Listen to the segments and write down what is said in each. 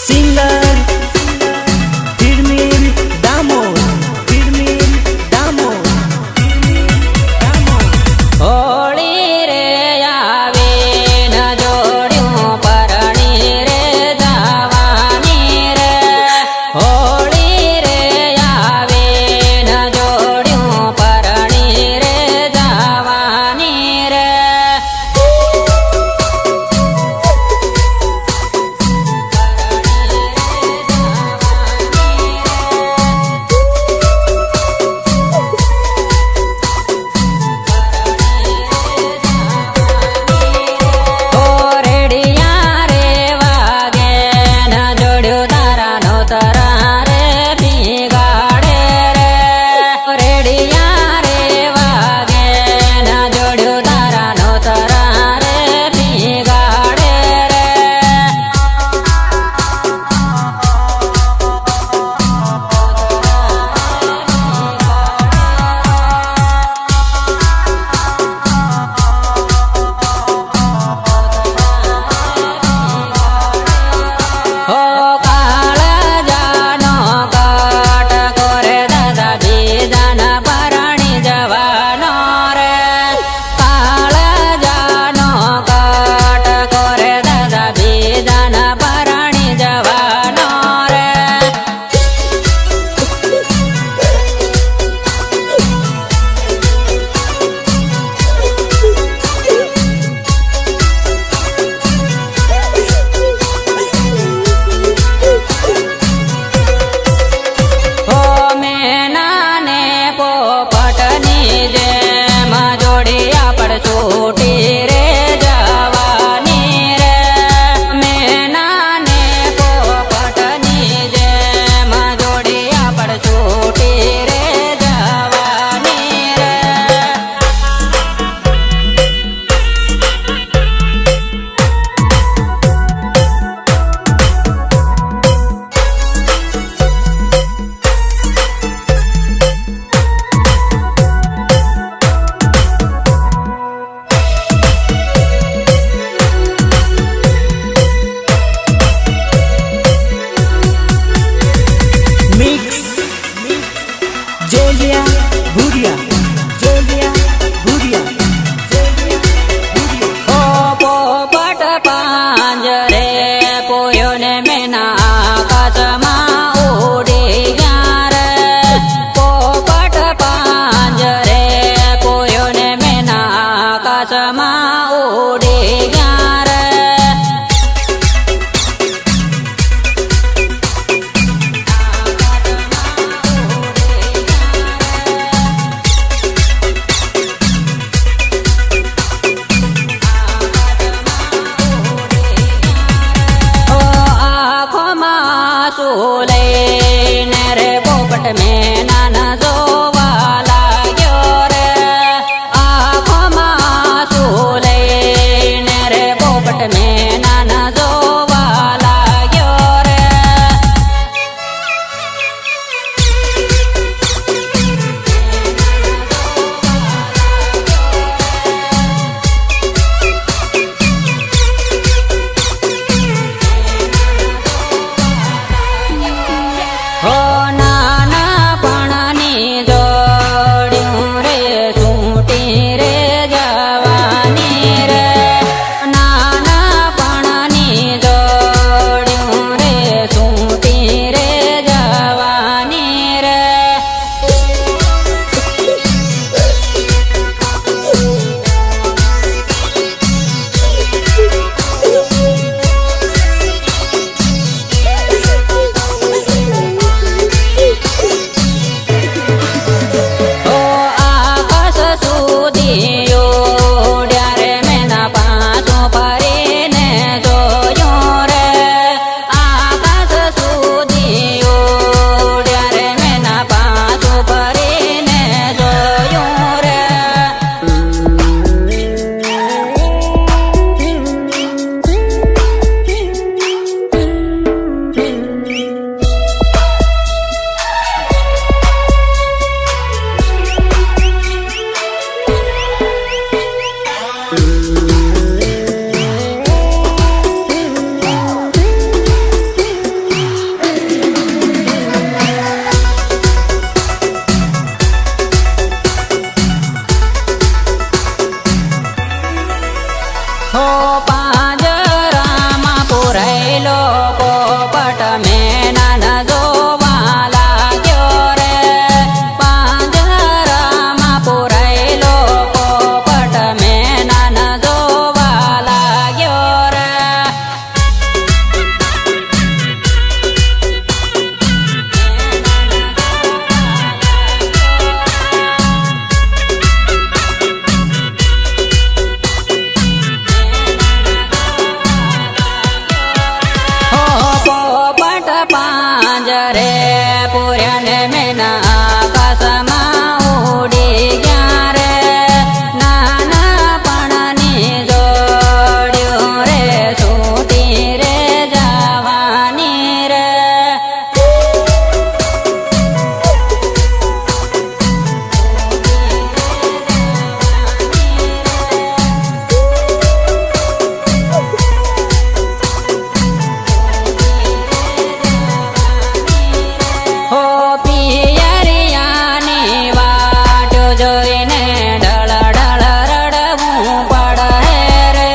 singer તિરમીર દામોદ તિરમીર દામોદ Holi રે આવે ન જોડ્યું પરણી રે જવાની રે હોળી રે આવે ન જોડ્યું પરણી રે જવાની રે પુરાયેલો પોપટ મેના જોવા લાગ્યો રે પાંજરામાં પુરાયેલો પોપટ મેના જોવા લાગ્યો રે પોપટ પાંજરે પૂર્યાને મેના આકાશમાં ઉડી ગયા રે નાના પણની જોડ્યું રે છૂટી રે જવાની રે હો પિયરિયાની વાટ જોઈને ઢળ ઢળ રડવું પડે રે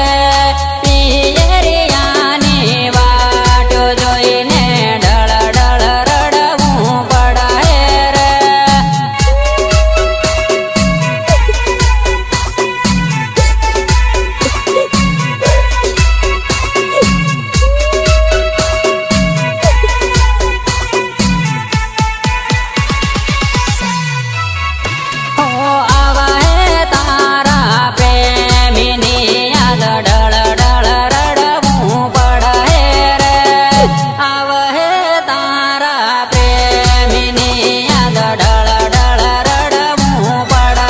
પિયરિયાની વાટ જોઈને ઢળ ઢળ રડવું પડે રે હો આવા હે તારા પ્રેમીની યાદ ઢળ ઢળ રડવું પડે રે આવ હે તારા પ્રેમીની યાદ ઢળ ઢળ રડવું પડે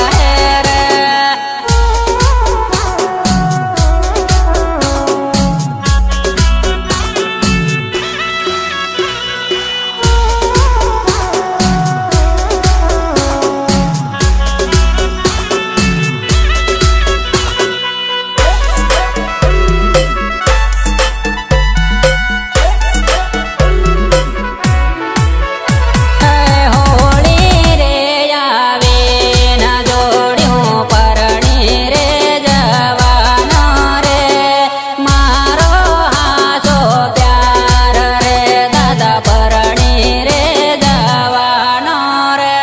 રે હોળી રે આવી ન જોડ્યું પરણી રે જવાનો રે મારો હાચો પ્યાર રે દાદા પરણી રે જવાનો રે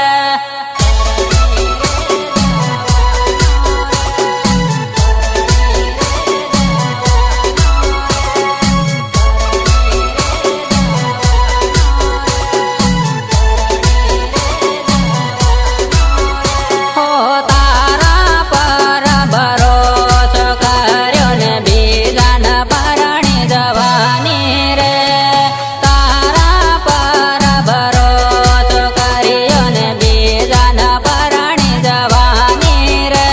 હો તારા પર ભરોસો કર્યો ને બીજાના પરણી જવાની રે તારા પર ભરોસો કર્યો ને બીજાના પરણી જવાની રે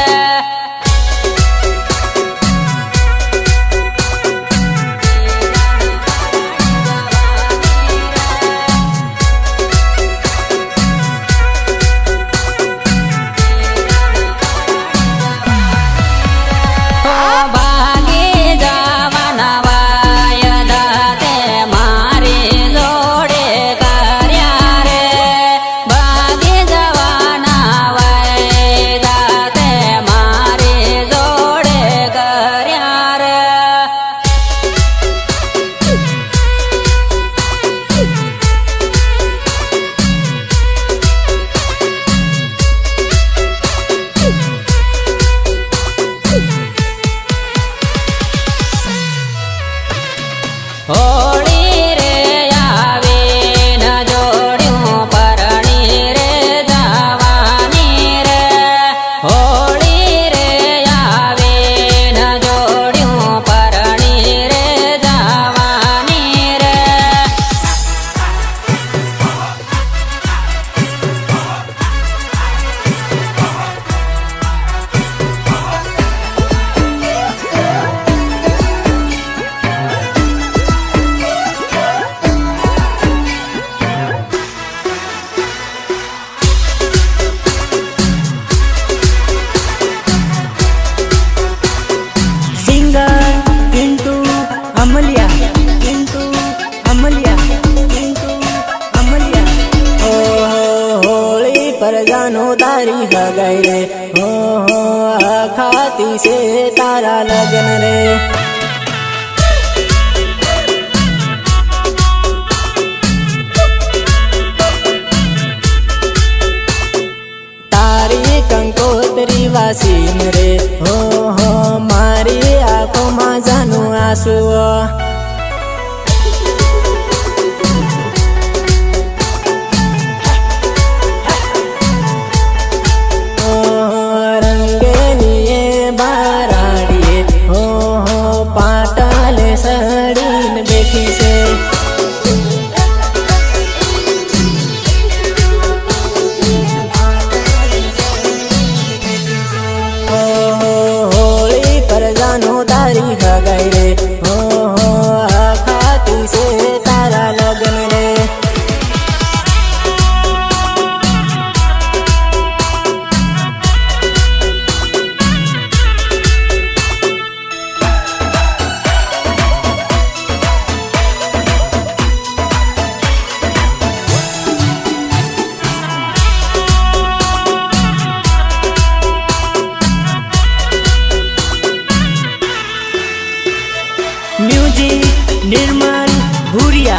હો ભાગી જવાના વાયદા તે મારી જોડે કર્યા રે ભાગી જવાના વાયદા તે મારી જોડે કર્યા રે હોળી રે આવી ન જોડ્યું પરણી રે જવાની રે હોળી રે આવી ન જોડ્યું પરણી રે જવાની રે પરજાનો તારી સગાઈ રે હો ખાતી છે તારા લગ્ન રે સીન રે હો હો મારી આંખોમાં જાનું આંસુ રંગેલીએ બારાડીએ હો હો પાટાલે સડીને બેઠી છે હોળી પર જાનો તારી ભગાઈ રે હો હો ખાતી છે તારા લગ્ન રે म्यूजिक निर्मल भूरिया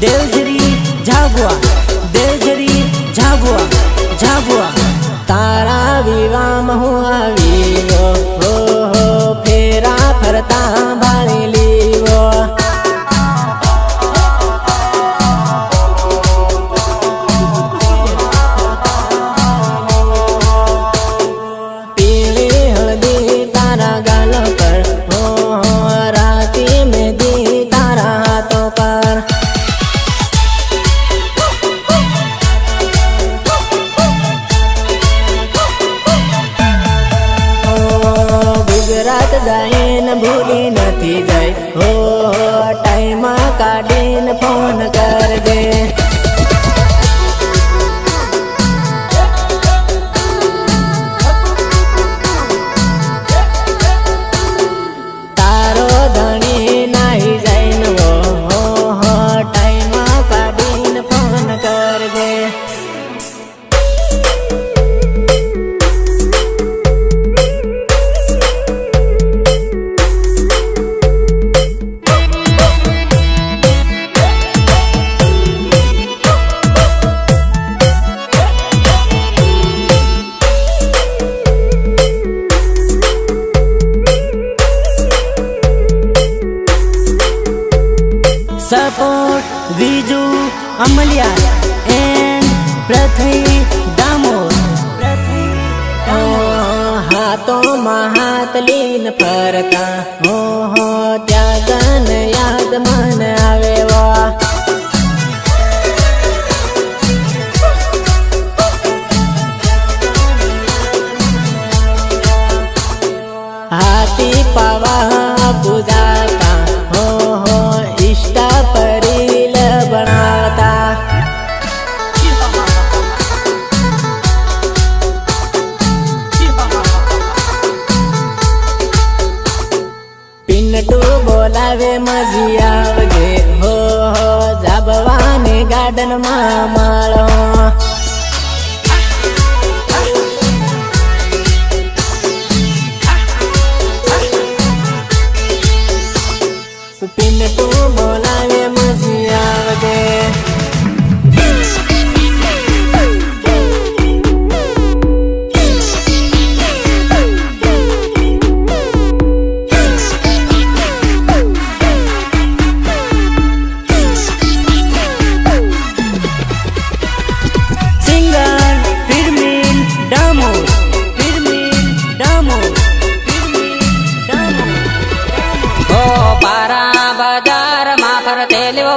देवझरी झाबुआ देवझरी झाबुआ झाबुआ तारा विवाह હું આવ્યો હો હો ફેરા ફરતા ભાળી લીવો પીળી હળદી તારા ગાલ પર હો હો રાતી મેંદી તારા હાથો પર ગુજરાત જાઈને ભૂલી નથી જાય હો ટાઈમ કાઢીને ફોન કરજે તારો ધણી નાહી જાય હો હો ટાઈમ કાઢીને ફોન કરજે सपोर्ट विजू अमलिया एंड पृथ्वी दामोद હાથોમાં હાથ લીન ફરતા હો હો ત્યાગન યાદ મન આવે વા હાથી પાવા પૂજાતા હો હો ઈષ્ટા પરીલ બનાવતા પિન્ટુ બોલાવે મજી આવજે હો હો જાબવાની ગાર્ડનમાં માળો પિન્ટુ બોલાવે મજી આવજે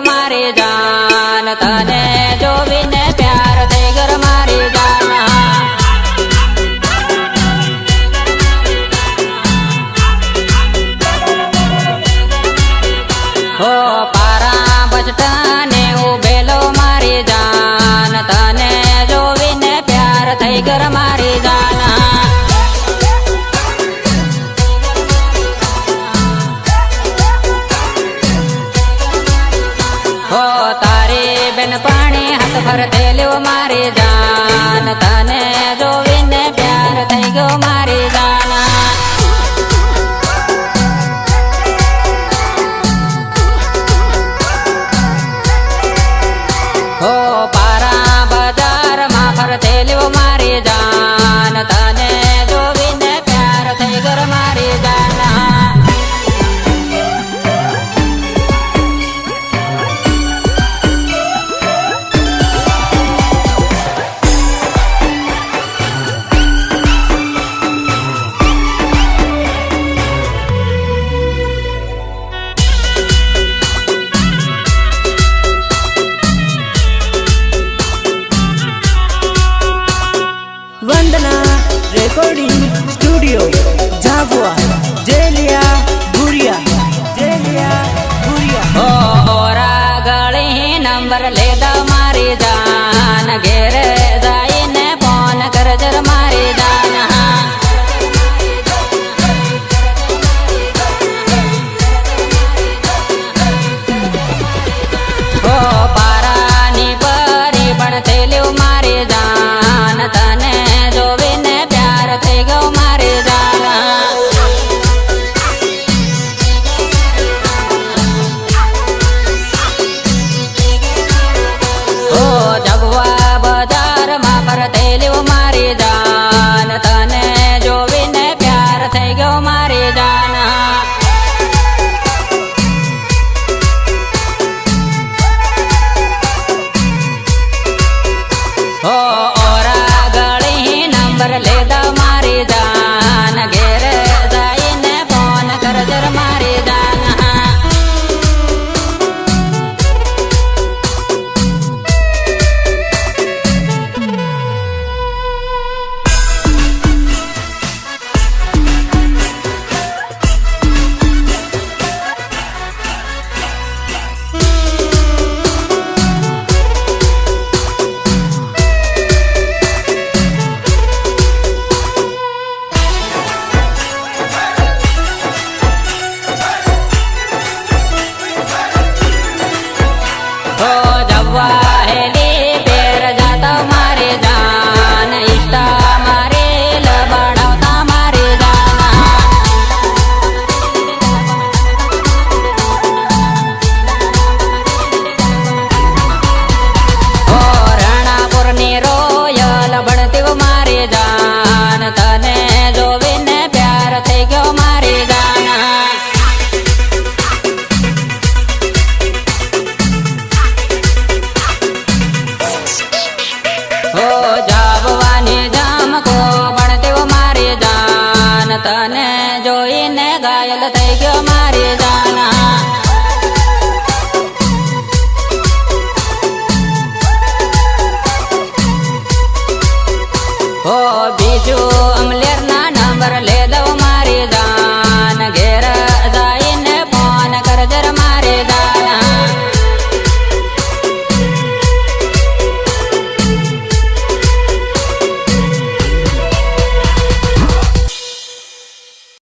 મારી જાન તને જોવીને પ્યાર થઈ ગર મારી જાન હો પારા બચટાને ઉભેલો મારી જાન તને જોવીને પ્યાર થઈ ગર મારી જાન હો તારી બેન પાણી હાથ ફરતે લ્યો મારી જાન તને જોવીને પ્યાર થઈ ગયો મારી જાન હો પારા બજારમાં ફરતે લ્યો મારી જાન તને જોવીને નંબર લેદા મારી જાન ઘેર